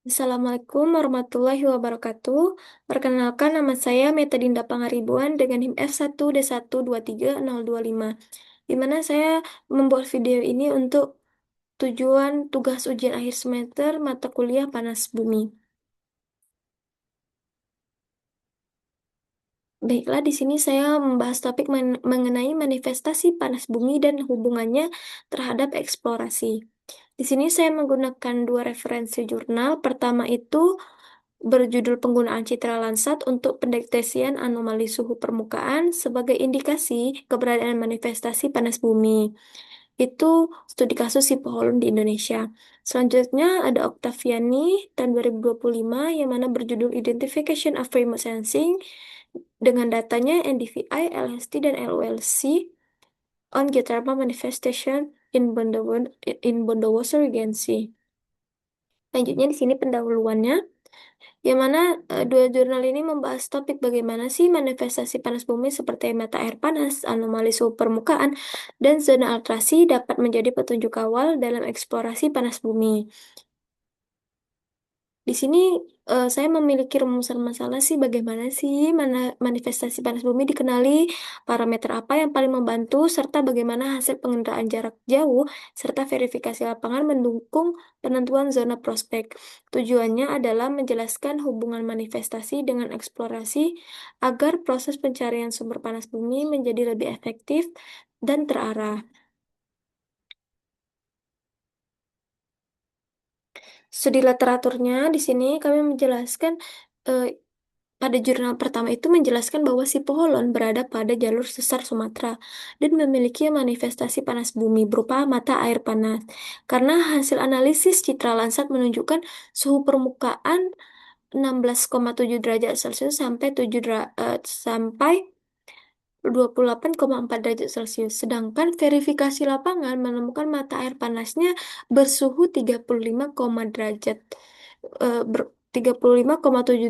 Assalamualaikum warahmatullahi wabarakatuh. Perkenalkan nama saya Meta Dinda Pangaribuan dengan NIM F1D1230025, di mana saya membuat video ini untuk tujuan tugas ujian akhir semester mata kuliah panas bumi. Baiklah, di sini saya membahas topik mengenai manifestasi panas bumi dan hubungannya terhadap eksplorasi. Di sini saya menggunakan dua referensi jurnal. Pertama itu berjudul Penggunaan Citra Landsat untuk Pendeteksian Anomali Suhu Permukaan sebagai Indikasi Keberadaan Manifestasi Panas Bumi. Itu studi kasus Sipoholon di Indonesia. Selanjutnya ada Octaviani tahun 2025 yang mana berjudul Identification of Remote Sensing dengan datanya NDVI, LST, dan LULC on Geothermal Manifestation in Bondowoso Regency. Selanjutnya di sini pendahuluannya, yang mana dua jurnal ini membahas topik bagaimana sih manifestasi panas bumi seperti mata air panas, anomali suhu permukaan, dan zona altrasi dapat menjadi petunjuk awal dalam eksplorasi panas bumi. Di sini saya memiliki rumusan masalah sih bagaimana sih manifestasi panas bumi dikenali, parameter apa yang paling membantu, serta bagaimana hasil pengenderaan jarak jauh, serta verifikasi lapangan mendukung penentuan zona prospek. Tujuannya adalah menjelaskan hubungan manifestasi dengan eksplorasi agar proses pencarian sumber panas bumi menjadi lebih efektif dan terarah. Studi literaturnya di sini kami menjelaskan eh, pada jurnal pertama itu menjelaskan bahwa si Poholon berada pada jalur sesar Sumatera dan memiliki manifestasi panas bumi berupa mata air panas. Karena hasil analisis citra Landsat menunjukkan suhu permukaan 16,7 derajat Celcius sampai 28,4 derajat Celcius. Sedangkan verifikasi lapangan menemukan mata air panasnya bersuhu 35,7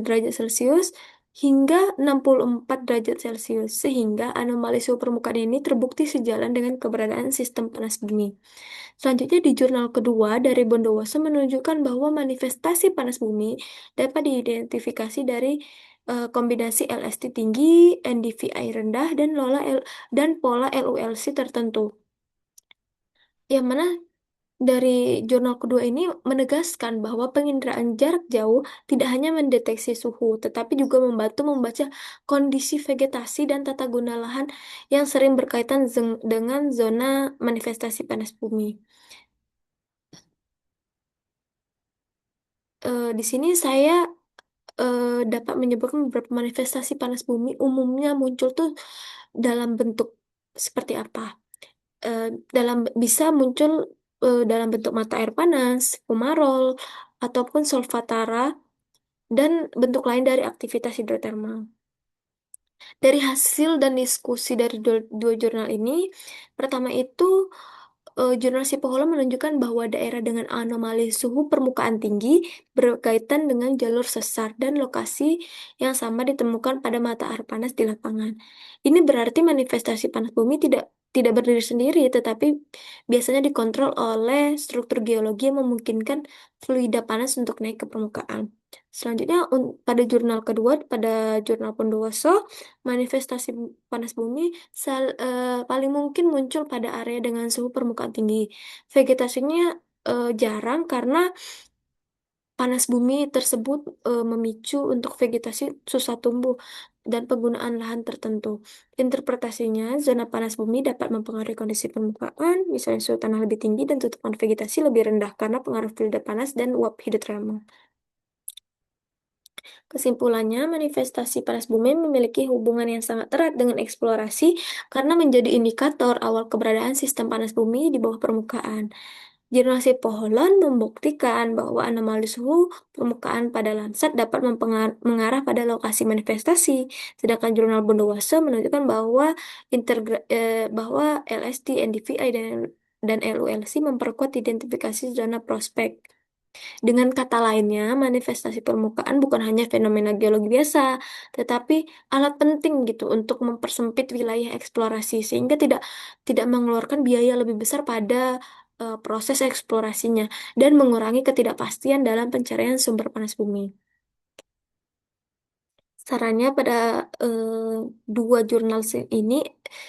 derajat Celcius hingga 64 derajat Celcius, sehingga anomali suhu permukaan ini terbukti sejalan dengan keberadaan sistem panas bumi. Selanjutnya di jurnal kedua dari Bondowoso menunjukkan bahwa manifestasi panas bumi dapat diidentifikasi dari kombinasi LST tinggi, NDVI rendah, dan pola LULC tertentu. Yang mana dari jurnal kedua ini menegaskan bahwa penginderaan jarak jauh tidak hanya mendeteksi suhu, tetapi juga membantu membaca kondisi vegetasi dan tata guna lahan yang sering berkaitan dengan zona manifestasi panas bumi. Di sini saya dapat menyebutkan beberapa manifestasi panas bumi umumnya muncul tuh dalam bentuk seperti apa? Eh, dalam bisa muncul dalam bentuk mata air panas, fumarol, ataupun solvatara, dan bentuk lain dari aktivitas hidrotermal. Dari hasil dan diskusi dari dua jurnal ini, pertama itu jurnal Sipohola menunjukkan bahwa daerah dengan anomali suhu permukaan tinggi berkaitan dengan jalur sesar dan lokasi yang sama ditemukan pada mata air panas di lapangan. Ini berarti manifestasi panas bumi tidak berdiri sendiri, tetapi biasanya dikontrol oleh struktur geologi yang memungkinkan fluida panas untuk naik ke permukaan. Selanjutnya, pada jurnal kedua, pada jurnal Bondowoso, manifestasi panas bumi paling mungkin muncul pada area dengan suhu permukaan tinggi. Vegetasinya jarang karena panas bumi tersebut memicu untuk vegetasi susah tumbuh dan penggunaan lahan tertentu. Interpretasinya, zona panas bumi dapat mempengaruhi kondisi permukaan, misalnya suhu tanah lebih tinggi dan tutupan vegetasi lebih rendah karena pengaruh fluida panas dan uap hidrotermal. Kesimpulannya, manifestasi panas bumi memiliki hubungan yang sangat erat dengan eksplorasi karena menjadi indikator awal keberadaan sistem panas bumi di bawah permukaan. Jurnal Sipoholon membuktikan bahwa anomali suhu permukaan pada Landsat dapat mengarah pada lokasi manifestasi, sedangkan jurnal Bondowoso menunjukkan bahwa LST, NDVI, dan LULC memperkuat identifikasi zona prospek. Dengan kata lainnya, manifestasi permukaan bukan hanya fenomena geologi biasa, tetapi alat penting gitu untuk mempersempit wilayah eksplorasi sehingga tidak tidak mengeluarkan biaya lebih besar pada proses eksplorasinya dan mengurangi ketidakpastian dalam pencarian sumber panas bumi. Sarannya pada dua jurnal ini,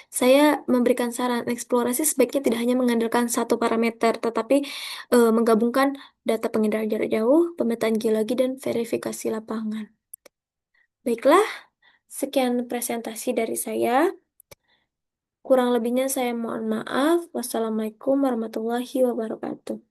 saya memberikan saran eksplorasi sebaiknya tidak hanya mengandalkan satu parameter, tetapi menggabungkan data penginderaan jarak jauh, pemetaan geologi, dan verifikasi lapangan. Baiklah, sekian presentasi dari saya. Kurang lebihnya saya mohon maaf. Wassalamualaikum warahmatullahi wabarakatuh.